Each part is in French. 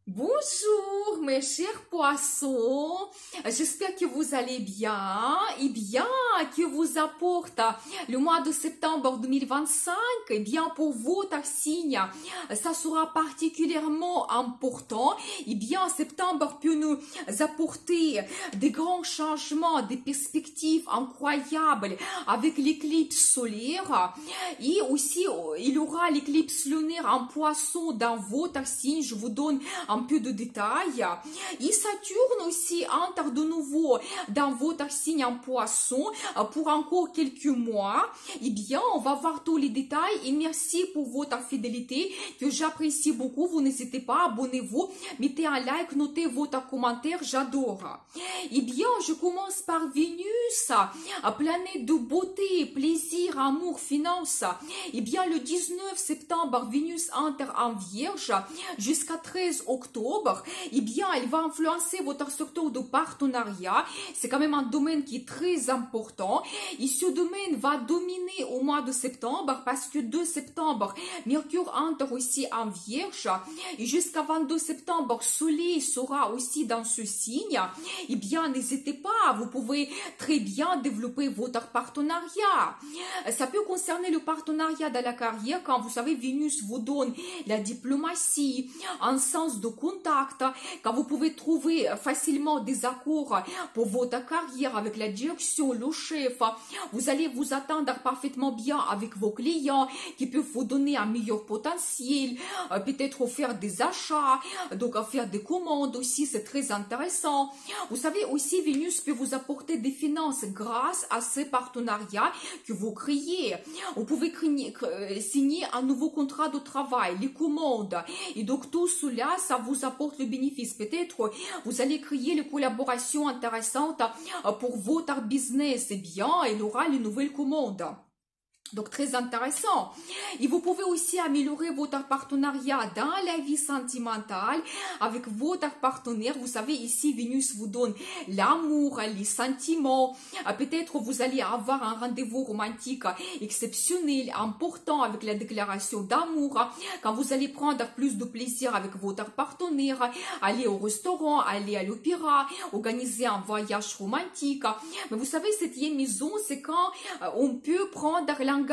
Bonjour mes chers poissons, j'espère que vous allez bien et bien que vous apporte le mois de septembre 2025, et bien pour votre signe, ça sera particulièrement important, et bien septembre peut nous apporter des grands changements, des perspectives incroyables avec l'éclipse solaire et aussi il y aura l'éclipse lunaire en poisson dans votre signe, je vous donne un peu de détails. Et Saturne aussi entre de nouveau dans votre signe en poisson pour encore quelques mois. Eh bien, on va voir tous les détails et merci pour votre fidélité que j'apprécie beaucoup. Vous n'hésitez pas, abonnez-vous, mettez un like, notez votre commentaire, j'adore. Eh bien, je commence par Vénus, planète de beauté, plaisir, amour, finance. Eh bien, le 19 septembre, Vénus entre en Vierge jusqu'à 13 octobre, eh bien, elle va influencer votre secteur de partenariat. C'est quand même un domaine qui est très important. Et ce domaine va dominer au mois de septembre parce que 2 septembre, Mercure entre aussi en Vierge. Et jusqu'à 22 septembre, Soleil sera aussi dans ce signe. Eh bien, n'hésitez pas, vous pouvez très bien développer votre partenariat. Ça peut concerner le partenariat dans la carrière quand vous savez, Vénus vous donne la diplomatie, un sens de contact, quand vous pouvez trouver facilement des accords pour votre carrière avec la direction, le chef, vous allez vous attendre parfaitement bien avec vos clients qui peuvent vous donner un meilleur potentiel, peut-être faire des achats, donc faire des commandes aussi, c'est très intéressant. Vous savez aussi, Vénus peut vous apporter des finances grâce à ces partenariats que vous créez. Vous pouvez signer un nouveau contrat de travail, les commandes. Et donc tout cela, ça vous apporte le bénéfice. Peut-être vous allez créer les collaborations intéressantes pour votre business. Et bien, il y aura les nouvelles commandes. Donc, très intéressant. Et vous pouvez aussi améliorer votre partenariat dans la vie sentimentale avec votre partenaire. Vous savez, ici, Vénus vous donne l'amour, les sentiments. Peut-être vous allez avoir un rendez-vous romantique exceptionnel, important avec la déclaration d'amour. Quand vous allez prendre plus de plaisir avec votre partenaire, aller au restaurant, aller à l'opéra, organiser un voyage romantique. Mais vous savez, cette maison, c'est quand on peut prendre l'engagement,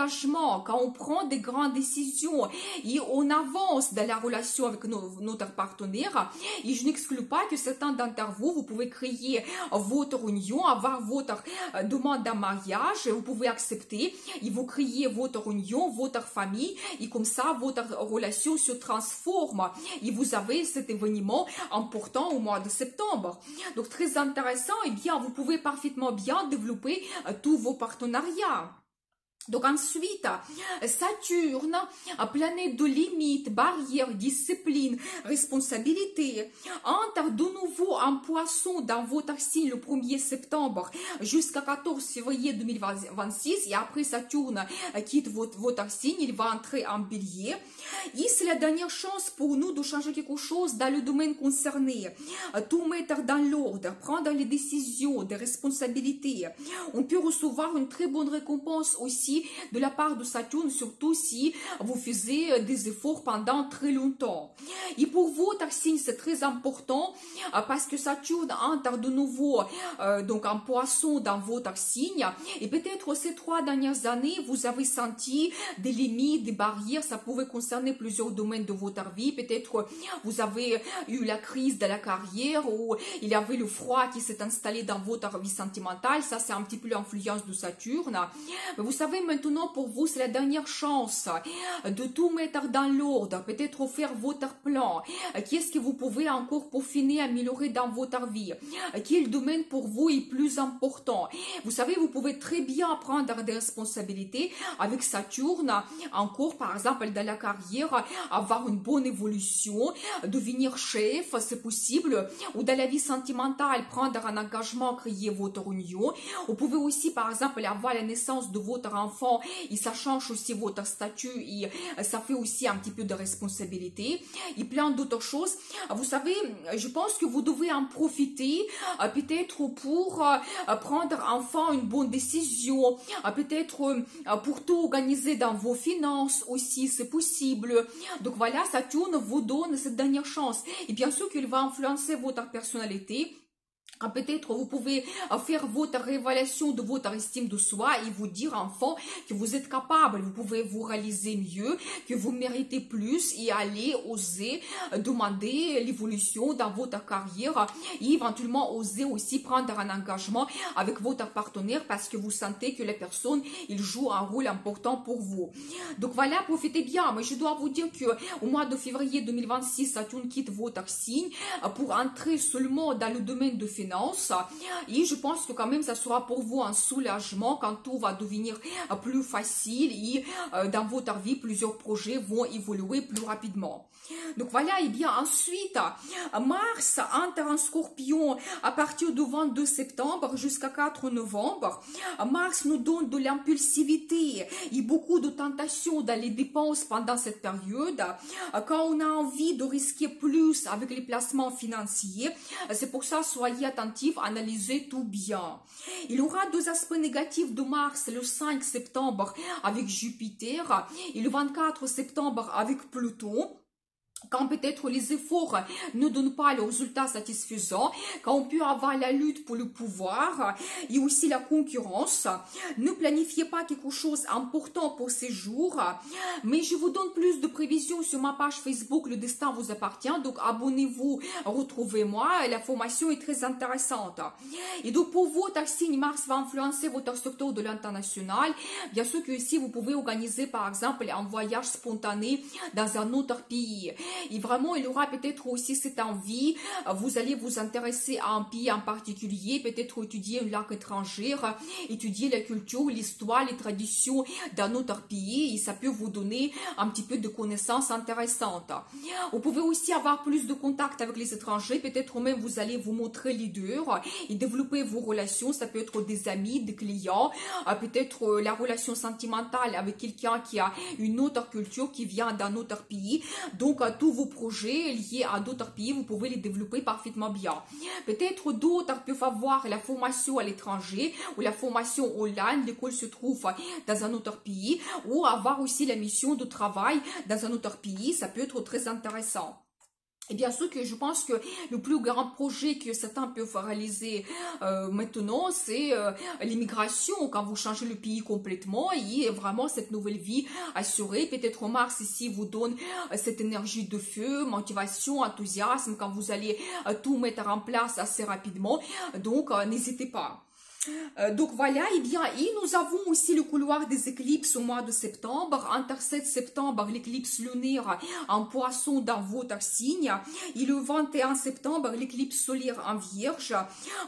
quand on prend des grandes décisions et on avance dans la relation avec notre partenaire. Et je n'exclus pas que certains d'entre vous, vous pouvez créer votre union, avoir votre demande en mariage, vous pouvez accepter et vous créez votre union, votre famille et comme ça, votre relation se transforme et vous avez cet événement important au mois de septembre. Donc, très intéressant et bien, vous pouvez parfaitement bien développer tous vos partenariats. Donc ensuite, Saturne, planète de limites, barrières, discipline, responsabilité, entre de nouveau en poisson dans votre signe le 1er septembre jusqu'à 14 février 2026 et après Saturne quitte votre signe, il va entrer en bélier. Et c'est la dernière chance pour nous de changer quelque chose dans le domaine concerné, tout mettre dans l'ordre, prendre les décisions, des responsabilités. On peut recevoir une très bonne récompense aussi de la part de Saturne, surtout si vous faisiez des efforts pendant très longtemps. Et pour votre signe, c'est très important parce que Saturne entre de nouveau donc en poisson dans votre signe. Et peut-être ces 3 dernières années, vous avez senti des limites, des barrières. Ça pouvait concerner plusieurs domaines de votre vie. Peut-être vous avez eu la crise de la carrière ou il y avait le froid qui s'est installé dans votre vie sentimentale. Ça, c'est un petit peu l'influence de Saturne. Mais vous savez, maintenant, pour vous, c'est la dernière chance de tout mettre dans l'ordre, peut-être faire votre plan. Qu'est-ce que vous pouvez encore peaufiner, améliorer dans votre vie? Quel domaine pour vous est plus important? Vous savez, vous pouvez très bien prendre des responsabilités avec Saturne, encore, par exemple, dans la carrière, avoir une bonne évolution, devenir chef, c'est possible, ou dans la vie sentimentale, prendre un engagement, créer votre union. Vous pouvez aussi, par exemple, avoir la naissance de votre enfant enfants et ça change aussi votre statut et ça fait aussi un petit peu de responsabilité et plein d'autres choses. Vous savez, je pense que vous devez en profiter peut-être pour prendre enfin une bonne décision, peut-être pour tout organiser dans vos finances aussi, c'est possible. Donc voilà, Saturne vous donne cette dernière chance. Et bien sûr qu'il va influencer votre personnalité. Peut-être vous pouvez faire votre révélation de votre estime de soi et vous dire enfin que vous êtes capable, vous pouvez vous réaliser mieux, que vous méritez plus et aller oser demander l'évolution dans votre carrière et éventuellement oser aussi prendre un engagement avec votre partenaire parce que vous sentez que la personne, il joue un rôle important pour vous. Donc voilà, profitez bien. Mais je dois vous dire que au mois de février 2026, Saturne quitte votre signe pour entrer seulement dans le domaine de finances. Et je pense que quand même ça sera pour vous un soulagement quand tout va devenir plus facile et dans votre vie plusieurs projets vont évoluer plus rapidement. Donc voilà, et bien ensuite Mars entre en Scorpion à partir du 22 septembre jusqu'à 4 novembre. Mars nous donne de l'impulsivité et beaucoup de tentations dans les dépenses pendant cette période. Quand on a envie de risquer plus avec les placements financiers, c'est pour ça soyez attentifs, analysez tout bien. Il y aura deux aspects négatifs de Mars le 5 septembre avec Jupiter et le 24 septembre avec Pluton. Quand peut-être les efforts ne donnent pas le résultat satisfaisant, quand on peut avoir la lutte pour le pouvoir et aussi la concurrence, ne planifiez pas quelque chose d'important pour ces jours, mais je vous donne plus de prévisions sur ma page Facebook, le destin vous appartient, donc abonnez-vous, retrouvez-moi, la formation est très intéressante. Et donc pour votre signe, Mars va influencer votre secteur de l'international, bien sûr que ici vous pouvez organiser par exemple un voyage spontané dans un autre pays. Et vraiment, il y aura peut-être aussi cette envie, vous allez vous intéresser à un pays en particulier, peut-être étudier une langue étrangère, étudier la culture, l'histoire, les traditions d'un autre pays, et ça peut vous donner un petit peu de connaissances intéressantes. Vous pouvez aussi avoir plus de contacts avec les étrangers, peut-être même vous allez vous montrer leader et développer vos relations, ça peut être des amis, des clients, peut-être la relation sentimentale avec quelqu'un qui a une autre culture, qui vient d'un autre pays, donc tous vos projets liés à d'autres pays, vous pouvez les développer parfaitement bien. Peut-être d'autres peuvent avoir la formation à l'étranger ou la formation online, l'école se trouve dans un autre pays, ou avoir aussi la mission de travail dans un autre pays, ça peut être très intéressant. Et bien sûr que je pense que le plus grand projet que certains peuvent réaliser maintenant, c'est l'immigration, quand vous changez le pays complètement et vraiment cette nouvelle vie assurée. Peut-être Mars ici vous donne cette énergie de feu, motivation, enthousiasme, quand vous allez tout mettre en place assez rapidement. Donc n'hésitez pas. Donc voilà, et bien, et nous avons aussi le couloir des éclipses au mois de septembre. Entre 7 septembre, l'éclipse lunaire en poisson dans votre signe. Et le 21 septembre, l'éclipse solaire en vierge.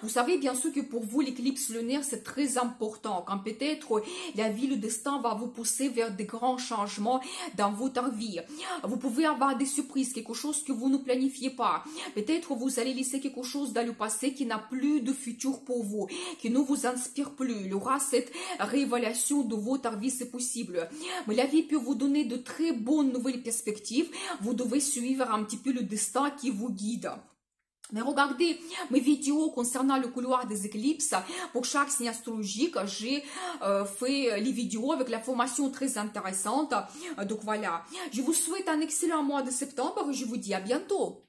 Vous savez bien sûr que pour vous, l'éclipse lunaire, c'est très important. Quand peut-être la vie, le destin va vous pousser vers des grands changements dans votre vie. Vous pouvez avoir des surprises, quelque chose que vous ne planifiez pas. Peut-être vous allez laisser quelque chose dans le passé qui n'a plus de futur pour vous, qui ne vous inspire plus. Il y aura cette révélation de votre vie, c'est possible. Mais la vie peut vous donner de très bonnes nouvelles perspectives. Vous devez suivre un petit peu le destin qui vous guide. Mais regardez mes vidéos concernant le couloir des éclipses. Pour chaque signe astrologique, j'ai fait les vidéos avec la formation très intéressante. Donc voilà, je vous souhaite un excellent mois de septembre et je vous dis à bientôt.